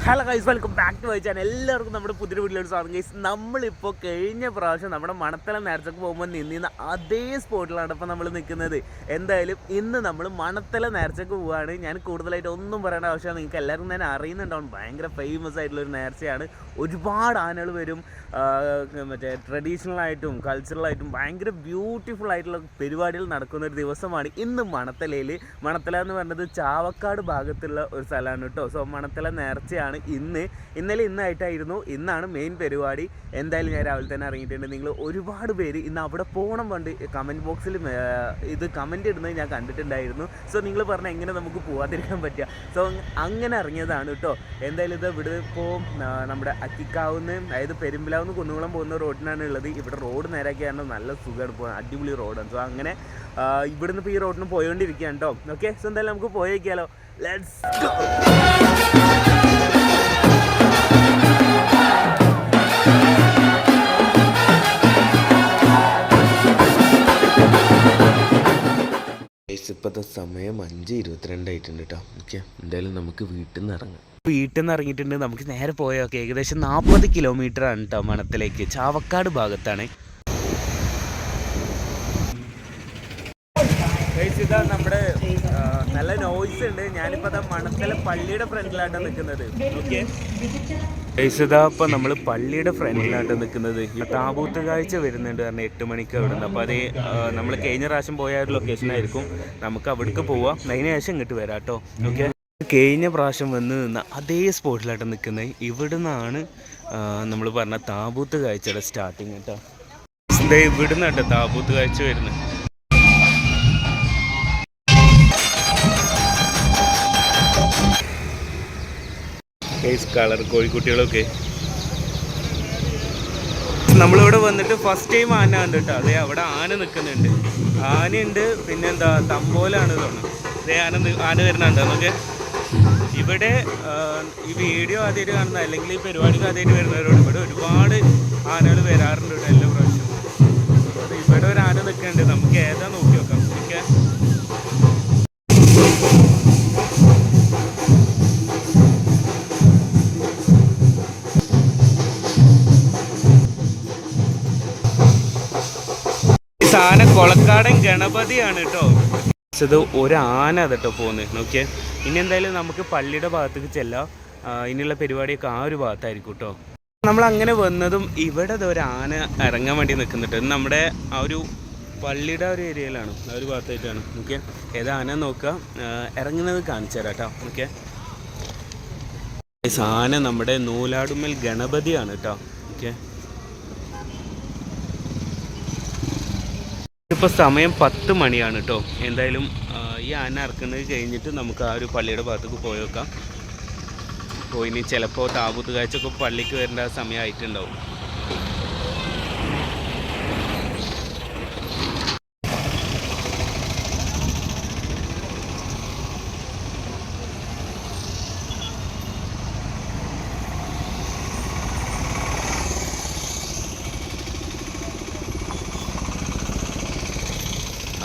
Hello guys, welcome back to my channel. എല്ലാവർക്കും നമ്മുടെ പുതിയ വീട്ടിലോട്ട് സ്വാഗതം. ഗൈസ്, നമ്മളിപ്പോൾ കഴിഞ്ഞ പ്രാവശ്യം നമ്മുടെ മണത്തല നേർച്ചക്ക് പോകുമ്പോൾ നിന്നിരുന്ന അതേ സ്പോട്ടിലാണ് ഇപ്പോൾ നമ്മൾ നിൽക്കുന്നത്. എന്തായാലും ഇന്ന് നമ്മൾ മണത്തല നേർച്ചക്ക് പോവുകയാണ്. ഞാൻ കൂടുതലായിട്ട് ഒന്നും പറയേണ്ട ആവശ്യമാണ്, നിങ്ങൾക്ക് എല്ലാവർക്കും തന്നെ അറിയുന്നുണ്ടാവും. ഭയങ്കര ഫേമസ് ആയിട്ടുള്ളൊരു നേർച്ചയാണ്. ഒരുപാട് ആനകൾ വരും. മറ്റേ ട്രഡീഷണലായിട്ടും കൾച്ചറലായിട്ടും ഭയങ്കര ബ്യൂട്ടിഫുൾ ആയിട്ടുള്ള പരിപാടികൾ നടക്കുന്ന ഒരു ദിവസമാണ് ഇന്ന് മണത്തലയിൽ. മണത്തല എന്ന് പറയുന്നത് ചാവക്കാട് ഭാഗത്തുള്ള ഒരു സ്ഥലമാണ് കേട്ടോ. സോ മണത്തല നേർച്ചയാണ് ഇന്നായിട്ടായിരുന്നു. ഇന്നാണ് മെയിൻ പരിപാടി. എന്തായാലും ഞാൻ രാവിലെ തന്നെ ഇറങ്ങിയിട്ടുണ്ട്. നിങ്ങൾ ഒരുപാട് പേര് ഇന്ന് അവിടെ പോകണം പണ്ട് കമൻറ്റ് ബോക്സിൽ ഇത് കമൻറ്റ് ഇടുന്നത് ഞാൻ കണ്ടിട്ടുണ്ടായിരുന്നു. സോ നിങ്ങൾ പറഞ്ഞാൽ എങ്ങനെ നമുക്ക് പോകാതിരിക്കാൻ പറ്റുക. സോ അങ്ങനെ ഇറങ്ങിയതാണ് കേട്ടോ. എന്തായാലും ഇത് ഇവിടെ ഇപ്പോൾ നമ്മുടെ അക്കിക്കാവുന്ന്, അതായത് പെരുമ്പിലാവുന്ന് കുന്നുകുളം പോകുന്ന റോഡിനാണ് ഉള്ളത്. ഇവിടെ റോഡ് നേരാക്കിയാണ് നല്ല സുഖമാണ് പോകാൻ, അടിപൊളി റോഡാണ്. സോ അങ്ങനെ ഇവിടുന്ന് ഇപ്പോൾ ഈ റോഡിന് പോയോണ്ടിരിക്കുകയാണ് കേട്ടോ. ഓക്കെ, സോ എന്തായാലും നമുക്ക് പോയേക്കാലോ. Let's go. ഇപ്പോഴത്തെ സമയം 5:22 ആയിട്ടുണ്ട് കേട്ടോ. ഓക്കെ, എന്തായാലും നമുക്ക് വീട്ടിൽ നിന്ന് ഇറങ്ങിയിട്ടുണ്ട്. നമുക്ക് നേരെ പോയൊക്കെ ഏകദേശം 40 കിലോമീറ്റർ ആണ് കേട്ടോ മണത്തിലേക്ക്. ചാവക്കാട് ഭാഗത്താണ്. ഇതാ നമ്മുടെ നല്ല നോയ്സ് ഉണ്ട്. ഞാനിപ്പോൾ അതാ മണത്തല പള്ളിയുടെ ഫ്രണ്ടിലായിട്ട് നിൽക്കുന്നത്. ഓക്കെ, ഇതാ ഇപ്പോൾ നമ്മൾ പള്ളിയുടെ ഫ്രണ്ടിലായിട്ട് നിൽക്കുന്നത്. താബൂത്ത് കാഴ്ച വരുന്നുണ്ട് കാരണം 8 മണിക്ക് അവിടെ നിന്ന്. അപ്പോൾ അത് നമ്മൾ കഴിഞ്ഞ പ്രാവശ്യം പോയ ഒരു ലൊക്കേഷനായിരിക്കും. നമുക്ക് അവിടേക്ക് പോവാം, അതിന് ശേഷം ഇങ്ങോട്ട് വരാം കേട്ടോ. ഓക്കെ, കഴിഞ്ഞ പ്രാവശ്യം വന്ന് നിന്ന അതേ സ്പോട്ടിലായിട്ട് നിൽക്കുന്നത്. ഇവിടെ നിന്നാണ് നമ്മൾ പറഞ്ഞ താബൂത്ത് കാഴ്ചയുടെ സ്റ്റാർട്ടിങ് കേട്ടോ. ഇവിടെ നിന്നാട്ടോ താബൂത്ത് കാഴ്ച വരുന്നത്. കളർ കോഴിക്കുട്ടികളൊക്കെ നമ്മളിവിടെ വന്നിട്ട് ഫസ്റ്റ് ടൈം ആന ഉണ്ട് കേട്ടോ. അതെ, അവിടെ ആന നിൽക്കുന്നുണ്ട്, ആനയുണ്ട്. പിന്നെ എന്താ തമ്പോലാണ് തോന്നുന്നു. അതേ ആന വരുന്നുണ്ട്. നമുക്ക് ഇവിടെ ഈ വീഡിയോ ആദ്യമായിട്ട് കാണുന്ന അല്ലെങ്കിൽ ഈ പരിപാടിക്ക് ആദ്യമായിട്ട് വരുന്നവരോട് ഇവിടെ ഒരുപാട് ആനകൾ വരാറുണ്ട് കേട്ടോ എല്ലാ പ്രാവശ്യവും. ഇവിടെ ഒരു ആന നിൽക്കുന്നുണ്ട്, നമുക്ക് ഏതാ നോക്കി നോക്കാം. ഓക്കെ, ആന കൊളക്കാടൻ ഗണപതിയാണ് കേട്ടോ. ഇത് ഒരു ആന കേട്ടോ പോകുന്നത്. നോക്കിയേ, ഇനി എന്തായാലും നമുക്ക് പള്ളിയുടെ ഭാഗത്തേക്ക് ചെല്ലാം. ഇനിയുള്ള പരിപാടിയൊക്കെ ആ ഒരു ഭാഗത്തായിരിക്കും കേട്ടോ. നമ്മൾ അങ്ങനെ വന്നതും ഇവിടെ ഒരു ആന ഇറങ്ങാൻ വേണ്ടി നിൽക്കുന്നുണ്ട്. നമ്മുടെ ആ ഒരു പള്ളിയുടെ ഒരു ഏരിയയിലാണ്, ആ ഒരു ഭാഗത്തായിട്ടാണ്. ഓക്കെ, ഏതാ ആന നോക്കുക, ഇറങ്ങുന്നത് കാണിച്ചു തരാം കേട്ടോ. ഓക്കെ, ആന നമ്മുടെ നൂലാടുമ്മൽ ഗണപതിയാണ് കേട്ടോ. ഓക്കെ, ഇപ്പോൾ സമയം 10 മണിയാണ് കേട്ടോ. എന്തായാലും ഈ ആന ഇറക്കുന്നത് കഴിഞ്ഞിട്ട് നമുക്ക് ആ ഒരു പള്ളിയുടെ ഭാഗത്തേക്ക് പോയി നോക്കാം. ഇനി ചിലപ്പോൾ താബൂത്ത് കാഴ്ചയൊക്കെ പള്ളിക്ക് വരേണ്ട സമയമായിട്ടുണ്ടാവും.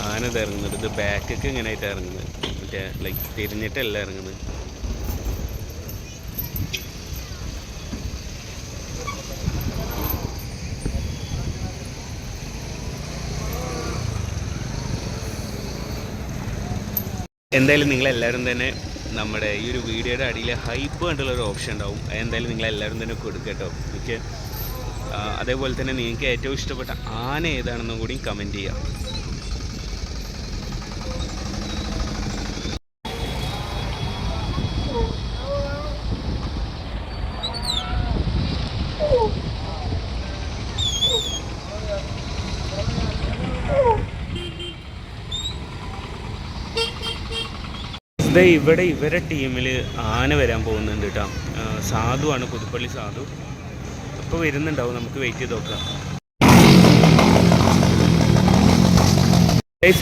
ആനത് ഇറങ്ങുന്നത് ഇത് ബാക്കൊക്കെ ഇങ്ങനെ ആയിട്ട് ഇറങ്ങുന്നത്, മറ്റേ ലൈക്ക് തിരിഞ്ഞിട്ടല്ല ഇറങ്ങുന്നത്. എന്തായാലും നിങ്ങളെല്ലാവരും തന്നെ നമ്മുടെ ഈ ഒരു വീഡിയോയുടെ അടിയിൽ ഹൈപ്പ് കണ്ടുള്ളൊരു ഓപ്ഷൻ ഉണ്ടാവും. എന്തായാലും നിങ്ങളെല്ലാവരും തന്നെ കൊടുക്കട്ടോ. ഓക്കെ, അതേപോലെ തന്നെ നിങ്ങൾക്ക് ഏറ്റവും ഇഷ്ടപ്പെട്ട ആന ഏതാണെന്നും കൂടി കമൻറ്റ് ചെയ്യാം. ഇവിടെ ഇവരെ ടീമിൽ ആന വരാൻ പോകുന്നുണ്ട് കേട്ടോ. സാധുവാണ്, പുതുപ്പള്ളി സാധു. അപ്പോൾ വരുന്നുണ്ടാവും, നമുക്ക് വെയിറ്റ് ചെയ്ത് നോക്കാം.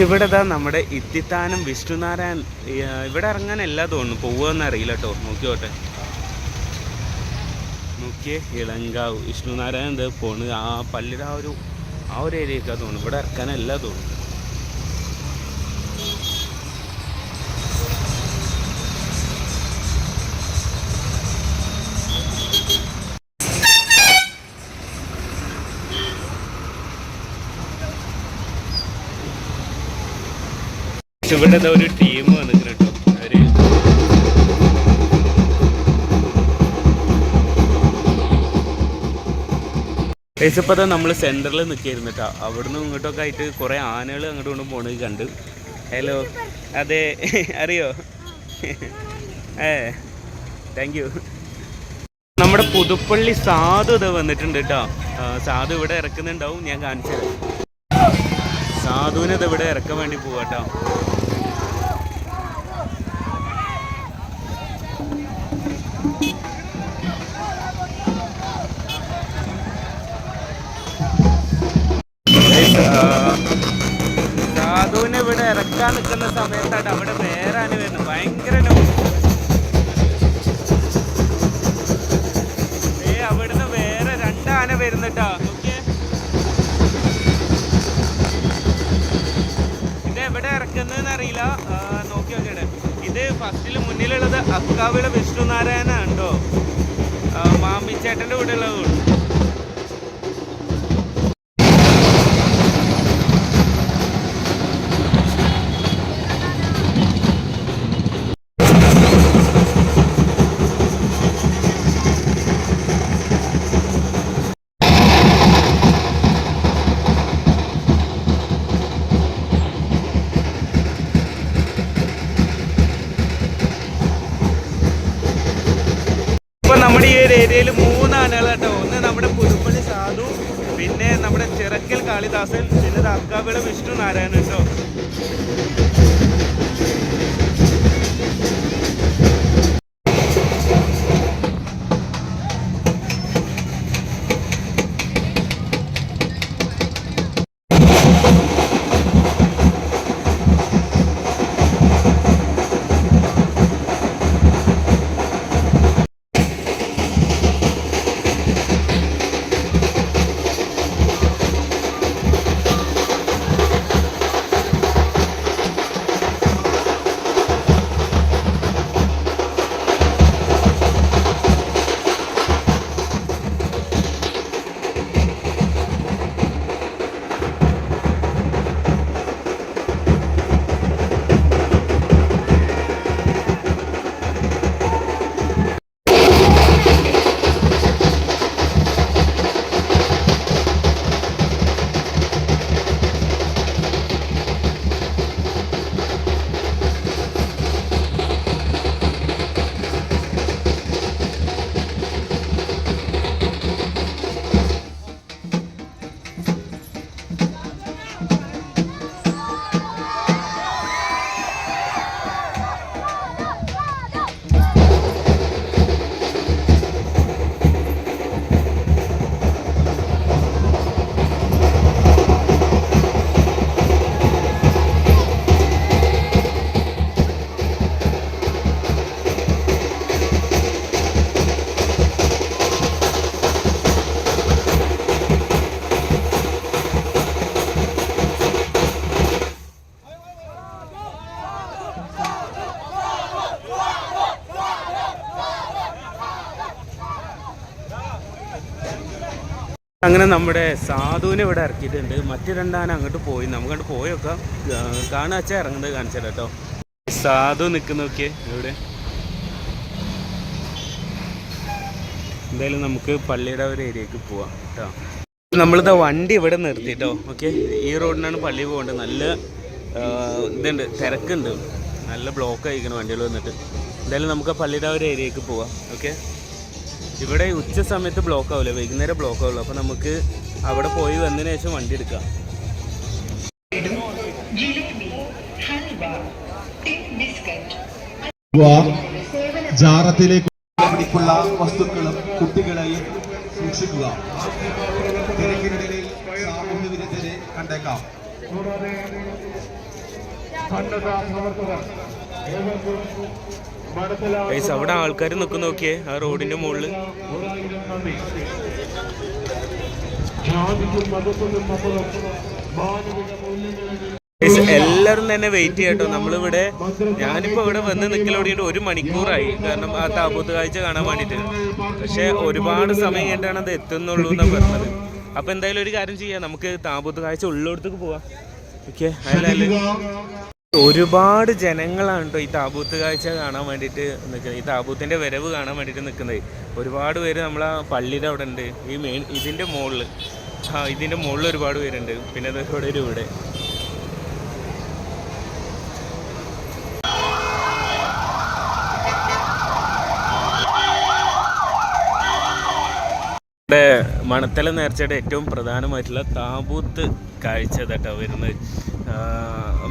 ഇവിടെ ഇതാ നമ്മുടെ ഇത്തിത്താനം വിഷ്ണുനാരായൺ ഇവിടെ ഇറങ്ങാനല്ല തോന്നുന്നു, പോവുകയെന്ന് അറിയില്ല കേട്ടോ. നോക്കിയോട്ടെ, നോക്കിയേ, ഇളങ്കാവ് വിഷ്ണുനാരായൺ എന്താ പോണ് ആ പള്ളിയുടെ ആ ഒരു ഏരിയക്കാണ് തോന്നുന്നു. ഇവിടെ ഇറക്കാനല്ല തോന്നുന്നു. ഇവിടെ ഒരു ടീം വന്നിട്ട് കേട്ടോ. അവര് ഇപ്പം നമ്മൾ സെൻറ്ററിൽ നിൽക്കായിരുന്നു കേട്ടോ. അവിടുന്ന് ഇങ്ങോട്ടൊക്കെ ആയിട്ട് കുറേ ആനകൾ അങ്ങോട്ട് കൊണ്ട് പോണത് കണ്ട്. ഹലോ, അതെ, അറിയോ? Thank you. നമ്മുടെ പുതുപ്പള്ളി സാധു ഇത് വന്നിട്ടുണ്ട് കേട്ടോ. സാധു ഇവിടെ ഇറക്കുന്നുണ്ടാവും, ഞാൻ കാണിച്ചത്. സാധുവിനെ ഇത് ഇവിടെ ഇറക്കാൻ വേണ്ടി പോവാട്ടോ. സാധുവിനെ ഇവിടെ ഇറക്കാൻ നിൽക്കുന്ന സമയത്താണ് അവിടെ വേറെ ആന വരുന്നത്. ഭയങ്കര അവിടുന്ന് വേറെ 2 ആന വരുന്നിട്ടാ. നോക്കിയേ, ഇത് എവിടെ ഇറക്കുന്നതെന്ന് അറിയില്ല. നോക്കി നോക്കിയുടെ ഇത് ഫസ്റ്റിൽ മുന്നിലുള്ളത് അക്കാവിള വിഷ്ണുനാരായണ ഉണ്ടോ, മാമ്പിച്ചേട്ടൻ്റെ കൂടെ ഉള്ളത്. നമ്മുടെ ഈ ഒരു ഏരിയയിൽ 3 ആനകൾ കേട്ടോ. ഒന്ന് നമ്മുടെ പുതുപ്പള്ളി സാധു, പിന്നെ നമ്മുടെ ചിറക്കൽ കാളിദാസൻ, പിന്നെ അക്കാവിള വിഷ്ണു നാരായണൻ കേട്ടോ. അങ്ങനെ നമ്മുടെ സാധുവിനെ ഇവിടെ ഇറക്കിയിട്ടുണ്ട്. മറ്റു 2 ആന അങ്ങോട്ട് പോയി. നമുക്കങ്ങോട്ട് പോയൊക്കെ കാണുക വെച്ചാൽ ഇറങ്ങുന്നത് കാണിച്ചാൽ കേട്ടോ. സാധു നിൽക്കുന്ന നോക്കിയേ ഇവിടെ. എന്തായാലും നമുക്ക് പള്ളിയുടെ ഒരു ഏരിയക്ക് പോവാം കേട്ടോ. നമ്മളിതാ വണ്ടി ഇവിടെ നിർത്തിട്ടോ. ഓക്കെ, ഈ റോഡിനാണ് പള്ളി പോകേണ്ടത്. നല്ല ഇതുണ്ട്, തിരക്കുണ്ട്, നല്ല ബ്ലോക്ക് ആയിരിക്കണം വണ്ടികൾ വന്നിട്ട്. എന്തായാലും നമുക്ക് പള്ളിയുടെ ഒരു ഏരിയക്ക് പോവാം. ഓക്കെ, ഇവിടെ ഉച്ച സമയത്ത് ബ്ലോക്ക് ആവില്ല, വൈകുന്നേരം ബ്ലോക്ക് ആവുള്ളൂ. അപ്പോൾ നമുക്ക് അവിടെ പോയി വന്നതിന് ശേഷം വണ്ടി എടുക്കാം. ജാറത്തിലേക്ക് വസ്തുക്കളും കുട്ടികളെയും സൂക്ഷിക്കുക. തിരക്കിനിടയിൽ സാമൂഹ്യ വിരുദ്ധരെ കണ്ടേക്കാം. അവിടെ ആൾക്കാർ നിൽക്കുന്ന നോക്കിയേ ആ റോഡിന്റെ മുകളിൽ. എല്ലാവരും തന്നെ വെയിറ്റ് ചെയ്യട്ടോ. നമ്മളിവിടെ ഞാനിപ്പോൾ ഇവിടെ വന്ന് നിൽക്കലോടിയിട്ട് 1 മണിക്കൂറായി. കാരണം ആ താബൂത്ത് കാഴ്ച കാണാൻ വേണ്ടിയിട്ട്. പക്ഷെ ഒരുപാട് സമയം കഴിഞ്ഞിട്ടാണ് അത് എത്തുന്നുള്ളൂ എന്നാണ് പറഞ്ഞത്. അപ്പോൾ എന്തായാലും ഒരു കാര്യം ചെയ്യാം, നമുക്ക് താബൂത്ത് കാഴ്ച ഉള്ളിടത്തേക്ക് പോവാം. ഓക്കെ, ഒരുപാട് ജനങ്ങളാണ് കേട്ടോ ഈ താബൂത്ത് കാഴ്ച കാണാൻ വേണ്ടിയിട്ട് നിൽക്കുന്നത്, ഈ താബൂത്തിൻ്റെ വരവ് കാണാൻ വേണ്ടിയിട്ട് നിൽക്കുന്നത്. ഒരുപാട് പേര് നമ്മളെ പള്ളിയുടെ അവിടെ ഉണ്ട്, ഈ മെയിൻ ഇതിൻ്റെ മുകളിൽ ഇതിൻ്റെ മുകളിൽ ഒരുപാട് പേരുണ്ട്. പിന്നെ ഇവിടെ ഇവിടെ ഇവിടെ മണത്തല നേർച്ചയുടെ ഏറ്റവും പ്രധാനമായിട്ടുള്ള താബൂത്ത് കാഴ്ച കേട്ടോ വരുന്നത്.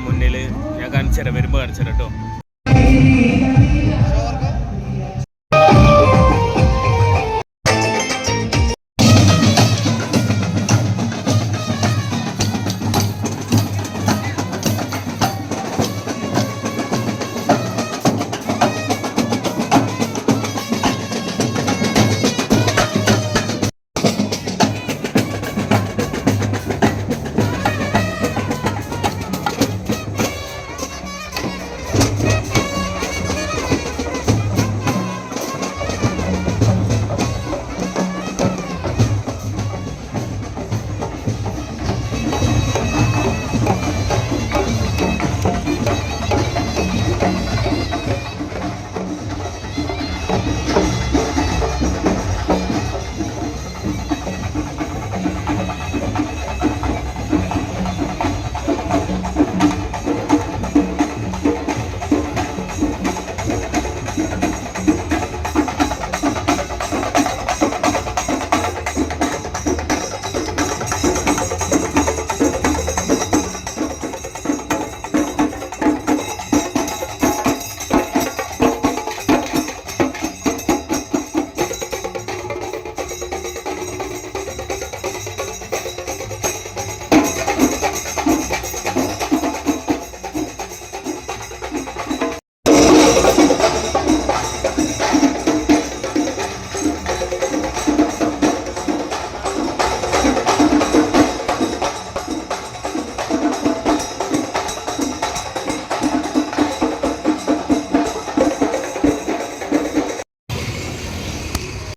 മുന്നിൽ ഞാൻ കാണിച്ചു തരാം, വരുമ്പോൾ കാണിച്ചു തരാം കേട്ടോ.